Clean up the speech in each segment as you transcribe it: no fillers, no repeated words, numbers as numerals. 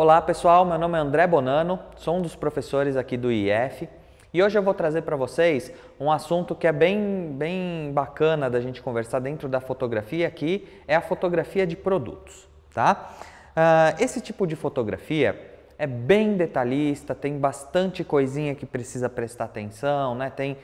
Olá pessoal, meu nome é André Bonano, sou um dos professores aqui do IF e hoje eu vou trazer para vocês um assunto que é bem bacana da gente conversar dentro da fotografia, que é a fotografia de produtos, tá? Esse tipo de fotografia é bem detalhista, tem bastante coisinha que precisa prestar atenção, né? Tem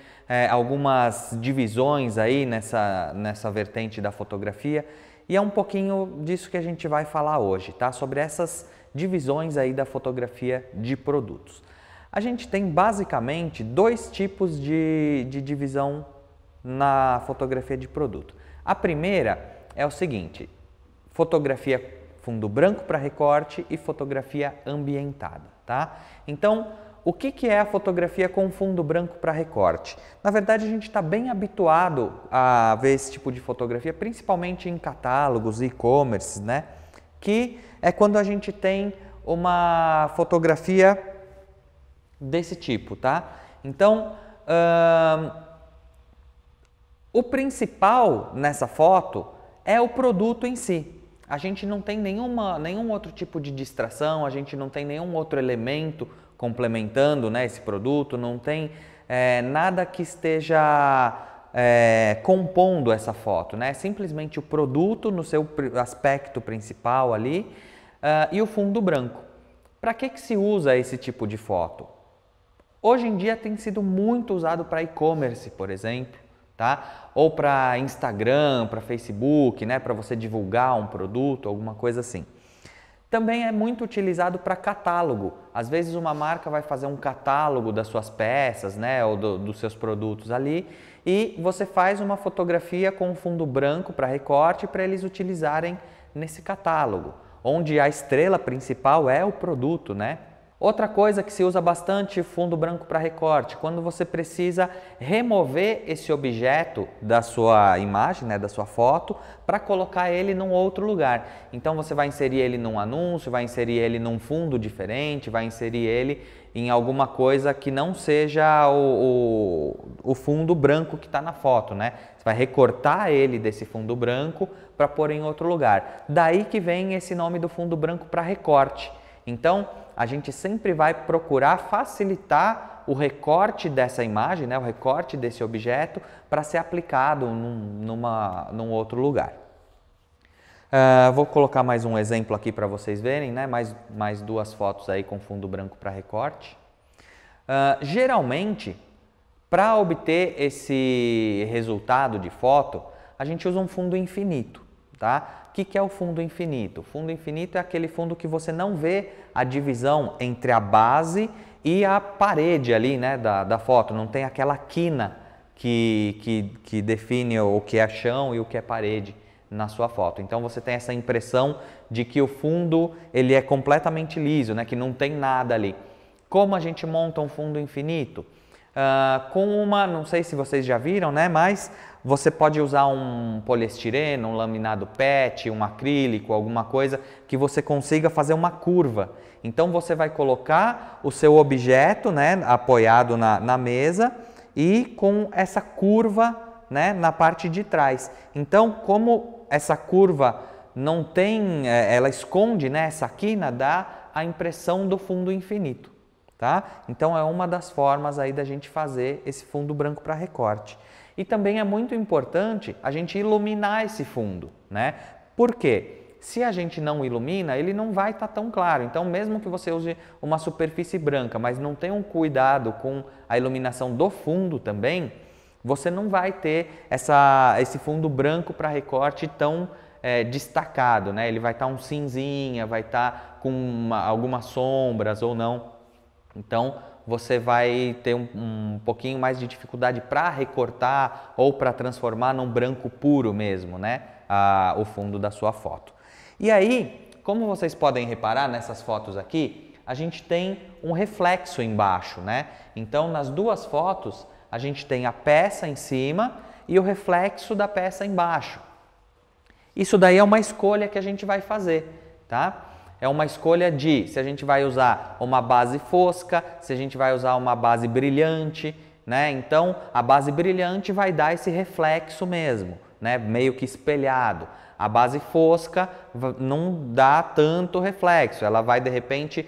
algumas divisões aí nessa vertente da fotografia e é um pouquinho disso que a gente vai falar hoje, tá? Sobre essas divisões aí da fotografia de produtos. A gente tem basicamente dois tipos de divisão na fotografia de produto. A primeira é o seguinte: fotografia fundo branco para recorte e fotografia ambientada, tá? Então, o que é a fotografia com fundo branco para recorte? Na verdade, a gente está bem habituado a ver esse tipo de fotografia, principalmente em catálogos, e-commerce, né? Que é quando a gente tem uma fotografia desse tipo, tá? Então, o principal nessa foto é o produto em si. A gente não tem nenhum outro tipo de distração, a gente não tem nenhum outro elemento complementando, né, esse produto, não tem nada que esteja compondo essa foto, né? Simplesmente o produto no seu aspecto principal ali e o fundo branco. Para que se usa esse tipo de foto? Hoje em dia tem sido muito usado para e-commerce, por exemplo, tá? Ou para Instagram, para Facebook, né? Para você divulgar um produto, alguma coisa assim. Também é muito utilizado para catálogo. Às vezes uma marca vai fazer um catálogo das suas peças, né, ou dos seus produtos ali, e você faz uma fotografia com um fundo branco para recorte para eles utilizarem nesse catálogo, onde a estrela principal é o produto, né? Outra coisa que se usa bastante, fundo branco para recorte, quando você precisa remover esse objeto da sua imagem, né, da sua foto, para colocar ele num outro lugar. Então você vai inserir ele num anúncio, vai inserir ele num fundo diferente, vai inserir ele em alguma coisa que não seja o fundo branco que está na foto, né? Você vai recortar ele desse fundo branco para pôr em outro lugar. Daí que vem esse nome do fundo branco para recorte. Então, a gente sempre vai procurar facilitar o recorte dessa imagem, né, o recorte desse objeto, para ser aplicado num outro lugar. Vou colocar mais um exemplo aqui para vocês verem, né, mais duas fotos aí com fundo branco para recorte. Geralmente, para obter esse resultado de foto, a gente usa um fundo infinito, tá? O que é o fundo infinito? O fundo infinito é aquele fundo que você não vê a divisão entre a base e a parede ali, né, da foto. Não tem aquela quina que define o que é chão e o que é parede na sua foto. Então você tem essa impressão de que o fundo ele é completamente liso, né, que não tem nada ali. Como a gente monta um fundo infinito? Não sei se vocês já viram, né, mas você pode usar um poliestireno, um laminado PET, um acrílico, alguma coisa que você consiga fazer uma curva. Então você vai colocar o seu objeto, né, apoiado na mesa e com essa curva, né, na parte de trás. Então, como essa curva não tem, ela esconde, né, essa quina, dá a impressão do fundo infinito. Tá? Então é uma das formas aí da gente fazer esse fundo branco para recorte. E também é muito importante a gente iluminar esse fundo, né? Por quê? Se a gente não ilumina, ele não vai estar tão claro. Então, mesmo que você use uma superfície branca, mas não tenha um cuidado com a iluminação do fundo também, você não vai ter esse fundo branco para recorte tão destacado, né? Ele vai estar um cinzinha, vai estar com algumas sombras ou não. Então, você vai ter um pouquinho mais de dificuldade para recortar ou para transformar num branco puro mesmo, né? O fundo da sua foto. E aí, como vocês podem reparar nessas fotos aqui, a gente tem um reflexo embaixo, né? Então, nas duas fotos, a gente tem a peça em cima e o reflexo da peça embaixo. Isso daí é uma escolha que a gente vai fazer, tá? É uma escolha se a gente vai usar uma base fosca, se a gente vai usar uma base brilhante, né? Então, a base brilhante vai dar esse reflexo mesmo, né, meio que espelhado. A base fosca não dá tanto reflexo, ela vai de repente,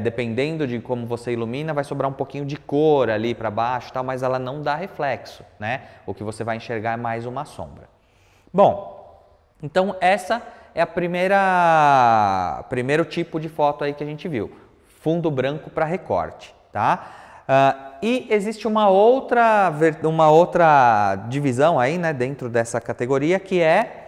dependendo de como você ilumina, vai sobrar um pouquinho de cor ali para baixo, tal, mas ela não dá reflexo, né? O que você vai enxergar é mais uma sombra. Bom, então essa é primeiro tipo de foto aí que a gente viu, fundo branco para recorte, tá? E existe uma outra divisão aí, né, dentro dessa categoria, que é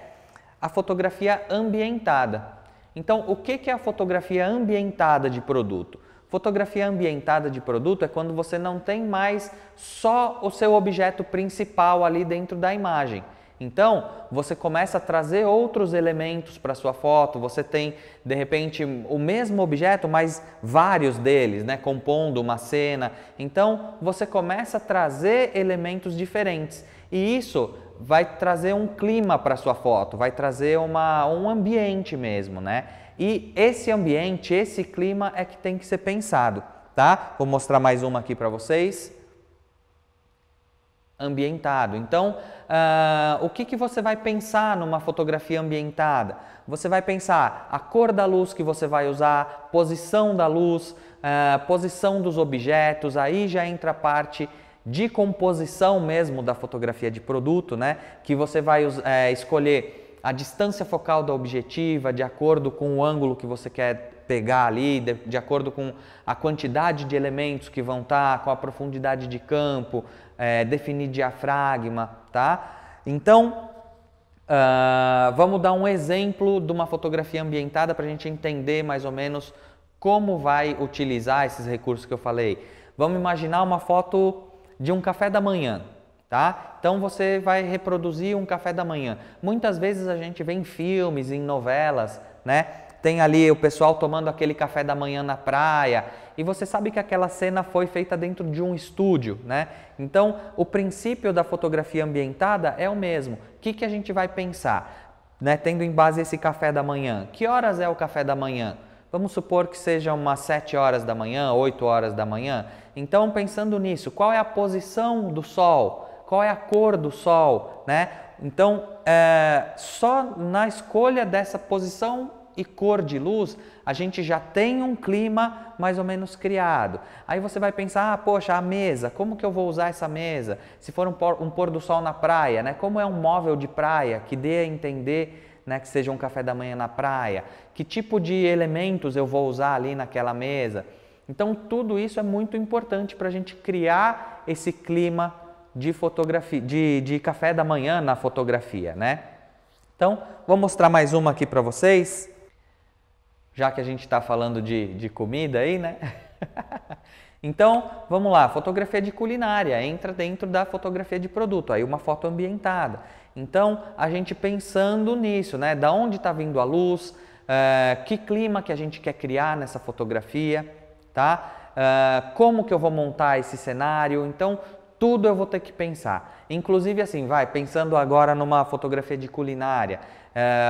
a fotografia ambientada. Então, o que é a fotografia ambientada de produto? Fotografia ambientada de produto é quando você não tem mais só o seu objeto principal ali dentro da imagem. Então, você começa a trazer outros elementos para a sua foto, você tem, de repente, o mesmo objeto, mas vários deles, né, compondo uma cena. Então, você começa a trazer elementos diferentes e isso vai trazer um clima para a sua foto, vai trazer um ambiente mesmo, né? E esse ambiente, esse clima é que tem que ser pensado, tá? Vou mostrar mais uma aqui para vocês. Ambientado. Então, o que você vai pensar numa fotografia ambientada? Você vai pensar a cor da luz que você vai usar, posição da luz, posição dos objetos, aí já entra a parte de composição mesmo da fotografia de produto, né? Que você vai escolher a distância focal da objetiva de acordo com o ângulo que você quer pegar ali, de acordo com a quantidade de elementos que vão estar, com a profundidade de campo, definir diafragma, tá? Então, vamos dar um exemplo de uma fotografia ambientada para a gente entender mais ou menos como vai utilizar esses recursos que eu falei. Vamos imaginar uma foto de um café da manhã, tá? Então você vai reproduzir um café da manhã. Muitas vezes a gente vê em filmes, em novelas, né? Tem ali o pessoal tomando aquele café da manhã na praia e você sabe que aquela cena foi feita dentro de um estúdio, né? Então o princípio da fotografia ambientada é o mesmo. O que a gente vai pensar, né? Tendo em base esse café da manhã. Que horas é o café da manhã? Vamos supor que seja umas 7 horas da manhã, 8 horas da manhã. Então, pensando nisso, qual é a posição do sol? Qual é a cor do sol? Né? Então, só na escolha dessa posição e cor de luz, a gente já tem um clima mais ou menos criado. Aí você vai pensar, poxa, a mesa, como que eu vou usar essa mesa? Se for um pôr do sol na praia, né? Como é um móvel de praia que dê a entender, né, que seja um café da manhã na praia? Que tipo de elementos eu vou usar ali naquela mesa? Então, tudo isso é muito importante para a gente criar esse clima de fotografia, de café da manhã na fotografia, né? Então, vou mostrar mais uma aqui para vocês, já que a gente está falando de comida aí, né? Então, vamos lá, fotografia de culinária, entra dentro da fotografia de produto, aí uma foto ambientada. Então, a gente pensando nisso, né? Da onde está vindo a luz, que clima que a gente quer criar nessa fotografia, tá? Como que eu vou montar esse cenário, então tudo eu vou ter que pensar. Inclusive assim, pensando agora numa fotografia de culinária,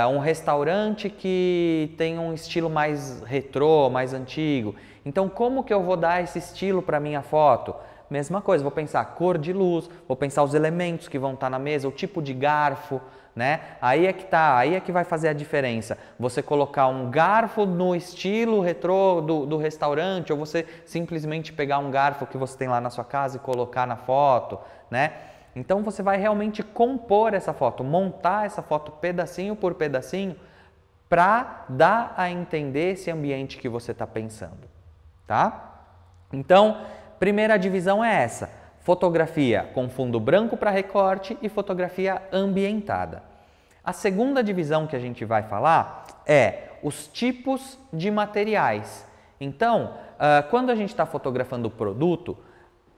um restaurante que tem um estilo mais retrô, mais antigo. Então como que eu vou dar esse estilo para minha foto? Mesma coisa, vou pensar cor de luz, vou pensar os elementos que vão estar na mesa, o tipo de garfo, né? Aí é que vai fazer a diferença. Você colocar um garfo no estilo retrô do restaurante, ou você simplesmente pegar um garfo que você tem lá na sua casa e colocar na foto, né? Então você vai realmente compor essa foto, montar essa foto pedacinho por pedacinho para dar a entender esse ambiente que você está pensando, tá? Então, primeira divisão é essa: fotografia com fundo branco para recorte e fotografia ambientada. A segunda divisão que a gente vai falar é os tipos de materiais. Então, quando a gente está fotografando o produto,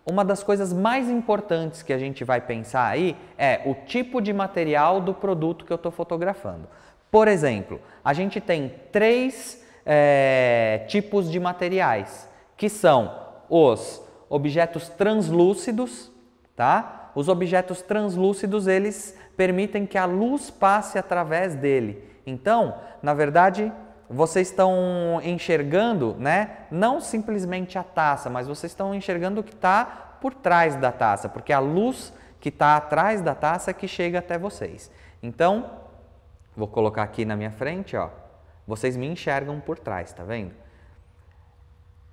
uma das coisas mais importantes que a gente vai pensar aí é o tipo de material do produto que eu estou fotografando. Por exemplo, a gente tem 3 tipos de materiais, que são os objetos translúcidos, tá? Os objetos translúcidos, eles permitem que a luz passe através dele. Então, na verdade, vocês estão enxergando, né? Não simplesmente a taça, mas vocês estão enxergando o que está por trás da taça, porque a luz que está atrás da taça que chega até vocês. Então, vou colocar aqui na minha frente, ó. Vocês me enxergam por trás, tá vendo?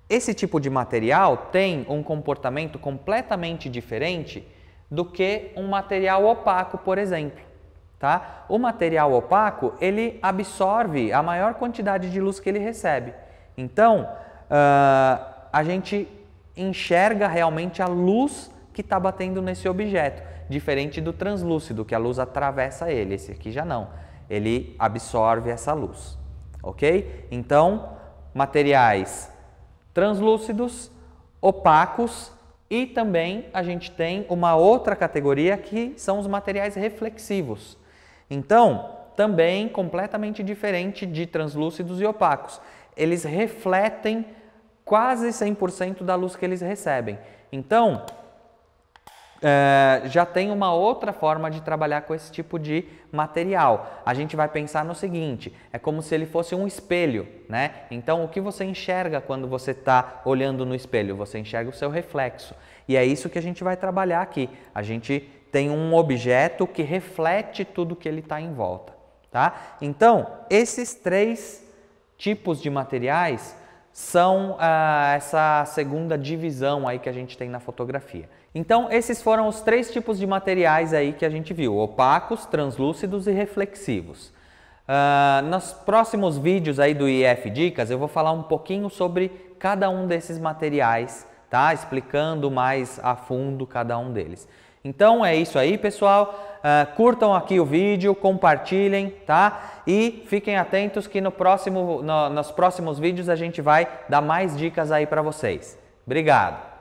Esse tipo de material tem um comportamento completamente diferente do que um material opaco, por exemplo. Tá? O material opaco, ele absorve a maior quantidade de luz que ele recebe. Então, a gente enxerga realmente a luz que está batendo nesse objeto, diferente do translúcido, que a luz atravessa ele. Esse aqui já não, ele absorve essa luz, ok? Então, materiais translúcidos, opacos e também a gente tem uma outra categoria que são os materiais reflexivos. Então, também completamente diferente de translúcidos e opacos. Eles refletem quase 100% da luz que eles recebem. Então, já tem uma outra forma de trabalhar com esse tipo de material. A gente vai pensar no seguinte, é como se ele fosse um espelho, né? Então, o que você enxerga quando você está olhando no espelho? Você enxerga o seu reflexo. E é isso que a gente vai trabalhar aqui. A gente tem um objeto que reflete tudo que ele está em volta, tá? Então, esses 3 tipos de materiais são essa segunda divisão aí que a gente tem na fotografia. Então, esses foram os 3 tipos de materiais aí que a gente viu, opacos, translúcidos e reflexivos. Nos próximos vídeos aí do IF Dicas, eu vou falar um pouquinho sobre cada um desses materiais, tá? Explicando mais a fundo cada um deles. Então, é isso aí, pessoal. Curtam aqui o vídeo, compartilhem, tá? E fiquem atentos que nos próximos vídeos a gente vai dar mais dicas aí para vocês. Obrigado!